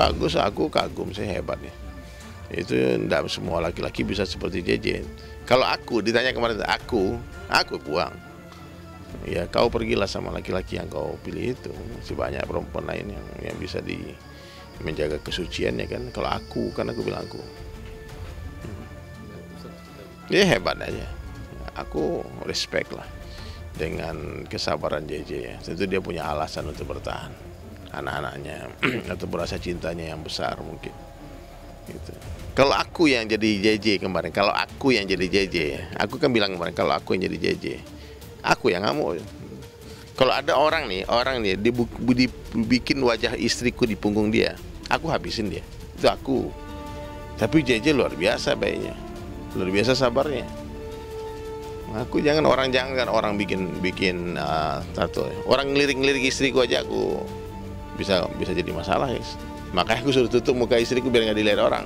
bagus, aku kagum, saya hebat ya. Itu tidak semua laki-laki bisa seperti JJ. Kalau aku ditanya kemarin, aku buang. Ya kau pergilah sama laki-laki yang kau pilih itu. Masih banyak perempuan lain yang bisa menjaga kesuciannya kan. Kalau aku, kan aku bilang aku. Dia hebat aja. Aku respect lah dengan kesabaran JJ ya. Tentu dia punya alasan untuk bertahan. Anak-anaknya atau rasa cintanya yang besar mungkin. Gitu. Kalau aku yang jadi JJ kemarin, aku kan bilang kemarin kalau aku yang jadi JJ, aku yang ngamuk. Kalau ada orang nih dibikin wajah istriku di punggung dia, aku habisin dia. Itu aku. Tapi JJ luar biasa baiknya, luar biasa sabarnya. Aku jangan orang bikin tato. Orang ngelirik istriku aja aku bisa jadi masalah, guys. Makanya aku suruh tutup muka istriku biar nggak dilihat orang.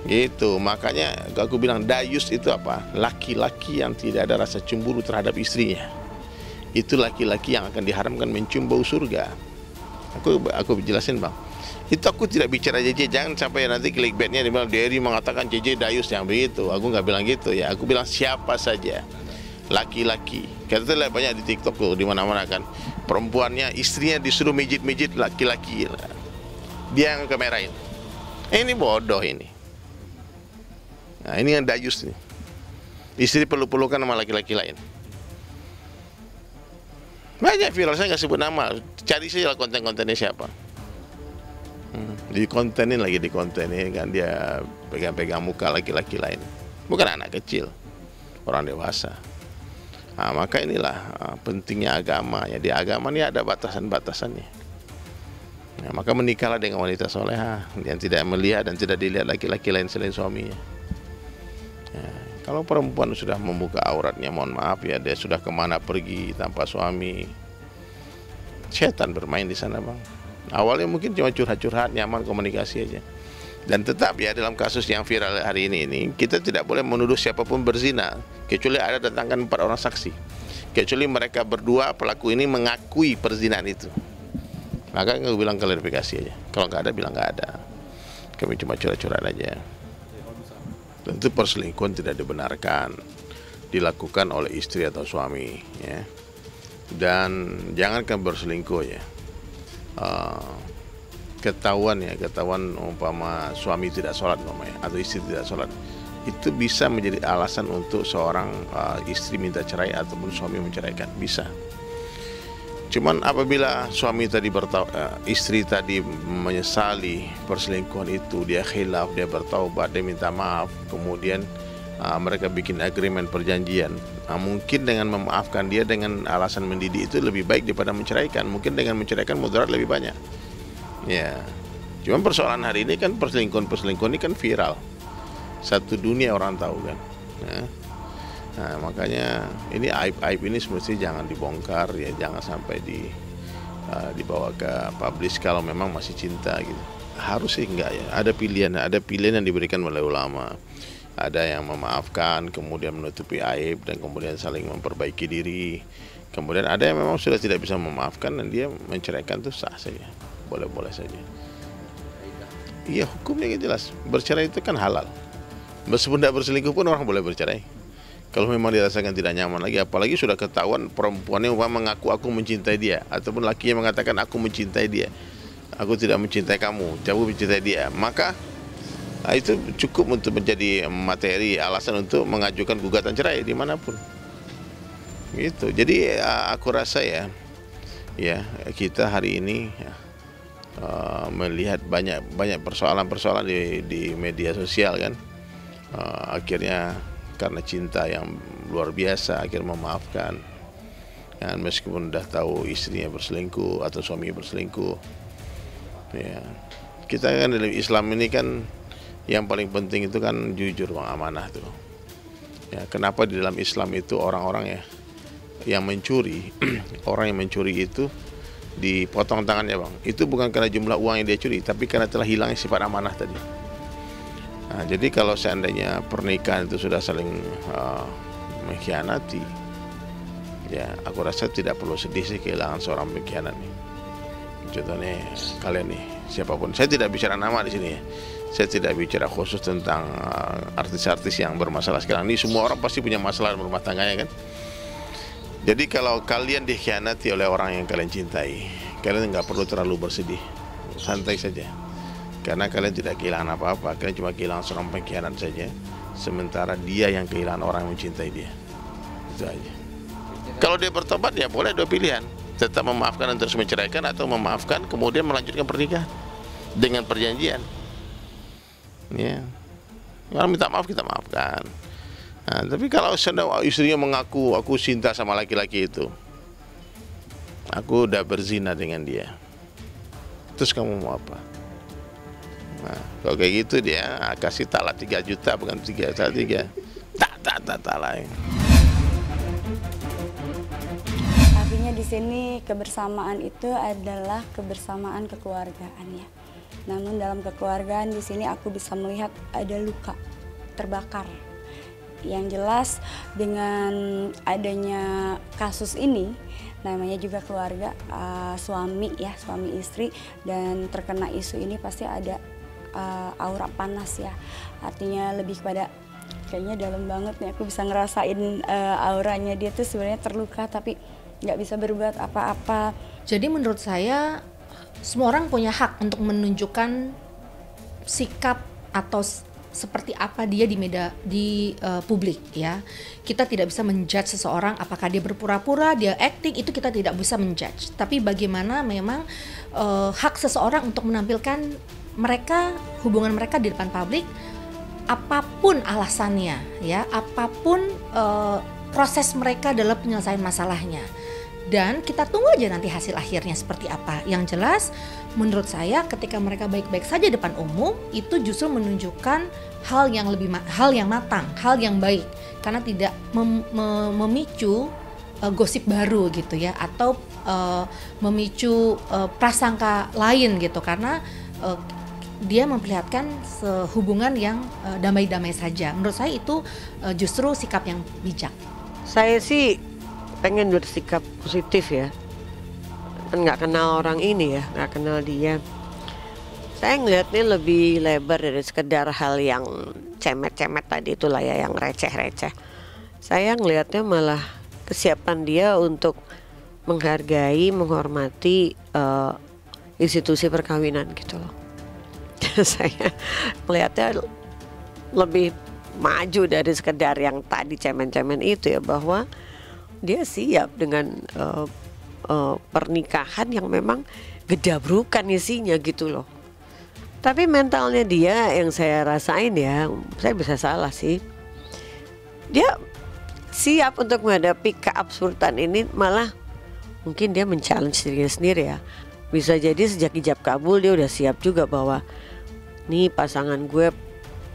Gitu, makanya aku bilang dayus itu apa? Laki-laki yang tidak ada rasa cemburu terhadap istrinya. Itu laki-laki yang akan diharamkan mencium bau surga. Aku jelasin bang. Itu aku tidak bicara JJ, jangan sampai nanti clickbaitnya dibilang Dery mengatakan JJ dayus, yang begitu. Aku nggak bilang gitu ya. Aku bilang siapa saja laki-laki. Kita lihat banyak di TikTok tuh, di mana-mana kan. Perempuannya, istrinya disuruh mijit-mijit laki-laki. Dia yang kamerain. Ini bodoh ini. Nah, ini yang dayus nih. Istri peluk-pelukan sama laki-laki lain. Banyak viral, saya nggak sebut nama. Cari saja konten-kontennya siapa. Dikontenin kan dia pegang-pegang muka laki-laki lain. Bukan anak kecil, orang dewasa. Nah, maka inilah pentingnya agama. Ya, di agama ini ada batasan-batasannya. Nah, maka menikahlah dengan wanita soleha yang tidak melihat dan tidak dilihat laki-laki lain selain suaminya. Ya, kalau perempuan sudah membuka auratnya, mohon maaf ya, dia sudah kemana pergi tanpa suami, setan bermain di sana bang. Awalnya mungkin cuma curhat-curhat, nyaman komunikasi aja. Dan tetap ya dalam kasus yang viral hari ini kita tidak boleh menuduh siapapun berzina kecuali ada datangkan 4 orang saksi, kecuali mereka berdua pelaku ini mengakui perzinahan itu. Maka aku bilang klarifikasi aja. Kalau nggak ada bilang nggak ada. Kami cuma curhat-curhat aja. Tentu perselingkuhan tidak dibenarkan dilakukan oleh istri atau suami ya. Dan jangankan berselingkuh ya, ketahuan umpama suami tidak sholat umpamanya, atau istri tidak sholat, itu bisa menjadi alasan untuk seorang istri minta cerai ataupun suami menceraikan, bisa. Cuman apabila istri tadi menyesali perselingkuhan itu, dia khilaf, dia bertaubat, dia minta maaf, kemudian mereka bikin agreement, perjanjian, mungkin dengan memaafkan dia dengan alasan mendidik itu lebih baik daripada menceraikan. Mungkin dengan menceraikan mudarat lebih banyak. Ya, cuman persoalan hari ini kan perselingkuhan ini kan viral, satu dunia orang tahu kan. Ya. Nah, makanya ini aib ini semestinya jangan dibongkar ya, jangan sampai dibawa ke publis kalau memang masih cinta gitu. Harus sih enggak ya, ada pilihan yang diberikan oleh ulama. Ada yang memaafkan, kemudian menutupi aib dan kemudian saling memperbaiki diri. Kemudian ada yang memang sudah tidak bisa memaafkan dan dia menceraikan, itu sah saja, boleh-boleh saja. Iya, hukumnya jelas. Bercerai itu kan halal. Meskipun tidak berselingkuh pun orang boleh bercerai. Kalau memang dirasakan tidak nyaman lagi, apalagi sudah ketahuan perempuannya mengaku aku mencintai dia, ataupun lakinya mengatakan aku mencintai dia, aku tidak mencintai kamu, jauh mencintai dia, maka itu cukup untuk menjadi materi alasan untuk mengajukan gugatan cerai dimanapun. Gitu. Jadi aku rasa ya kita hari ini melihat banyak persoalan di media sosial kan, akhirnya karena cinta yang luar biasa akhirnya memaafkan, dan meskipun udah tahu istrinya berselingkuh atau suami berselingkuh ya, kita kan dalam Islam ini kan yang paling penting itu kan jujur, bang, amanah tuh ya. Kenapa di dalam Islam itu orang-orang ya yang mencuri orang yang mencuri itu dipotong tangannya, bang, itu bukan karena jumlah uang yang dia curi, tapi karena telah hilangnya sifat amanah tadi. Nah, jadi kalau seandainya pernikahan itu sudah saling mengkhianati, ya aku rasa tidak perlu sedih sih kehilangan seorang pengkhianat nih. contohnya kalian nih, siapapun. Saya tidak bicara nama di sini ya. Saya tidak bicara khusus tentang artis-artis yang bermasalah sekarang. Ini semua orang pasti punya masalah rumah tangganya kan. Jadi kalau kalian dikhianati oleh orang yang kalian cintai, kalian nggak perlu terlalu bersedih, santai saja. Karena kalian tidak kehilangan apa-apa, kalian cuma kehilangan seorang pengkhianat saja. Sementara dia yang kehilangan orang yang mencintai dia. Itu aja. Kalau dia bertobat ya boleh, dua pilihan. Tetap memaafkan dan terus menceraikan, atau memaafkan kemudian melanjutkan pernikahan dengan perjanjian. Ya. Kalau minta maaf kita maafkan. Nah, tapi kalau istrinya mengaku aku cinta sama laki-laki itu, aku udah berzina dengan dia, terus kamu mau apa? Nah, kalau kayak gitu dia kasih talak 3 juta, bukan 3 tak lain. Artinya di sini kebersamaan itu adalah kebersamaan kekeluargaan ya. Namun dalam kekeluargaan di sini aku bisa melihat ada luka terbakar. Yang jelas dengan adanya kasus ini, namanya juga keluarga, suami istri, dan terkena isu ini pasti ada aura panas ya. Artinya lebih kepada kayaknya dalam banget nih, aku bisa ngerasain auranya dia tuh sebenarnya terluka tapi nggak bisa berbuat apa-apa. Jadi menurut saya semua orang punya hak untuk menunjukkan sikap atau seperti apa dia di publik ya. Kita tidak bisa menjudge seseorang apakah dia berpura-pura, dia acting, itu kita tidak bisa menjudge. Tapi bagaimana memang hak seseorang untuk menampilkan hubungan mereka di depan publik, apapun alasannya ya, apapun proses mereka dalam penyelesaian masalahnya. Dan kita tunggu aja nanti hasil akhirnya seperti apa. Yang jelas menurut saya ketika mereka baik-baik saja depan umum, itu justru menunjukkan hal yang matang, hal yang baik, karena tidak memicu gosip baru gitu ya, atau memicu prasangka lain gitu, karena dia memperlihatkan hubungan yang damai-damai saja. Menurut saya itu justru sikap yang bijak. Saya sih pengen bersikap positif ya, kan nggak kenal orang ini ya, nggak kenal dia. Saya ngelihatnya lebih lebar dari sekedar hal yang cemet-cemet tadi itulah ya, yang receh-receh. Saya ngelihatnya malah kesiapan dia untuk menghargai, menghormati institusi perkawinan gitu loh. Saya ngelihatnya lebih maju dari sekedar yang tadi cemen-cemen itu ya, bahwa dia siap dengan pernikahan yang memang gedabrukan isinya gitu loh. Tapi mentalnya dia yang saya rasain ya, saya bisa salah sih, dia siap untuk menghadapi keabsurdan ini, malah mungkin dia men-challenge dirinya sendiri ya. Bisa jadi sejak ijab kabul dia udah siap juga bahwa nih pasangan gue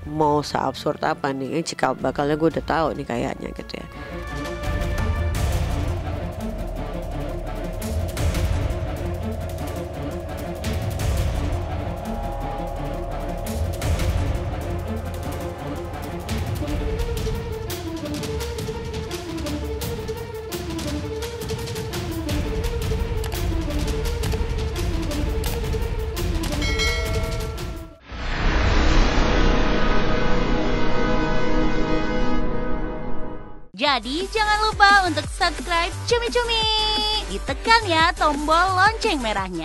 mau seabsurd apa nih, cikal bakalnya gue udah tahu nih kayaknya gitu ya. Jadi jangan lupa untuk subscribe Cumi Cumi. Ditekan ya tombol lonceng merahnya.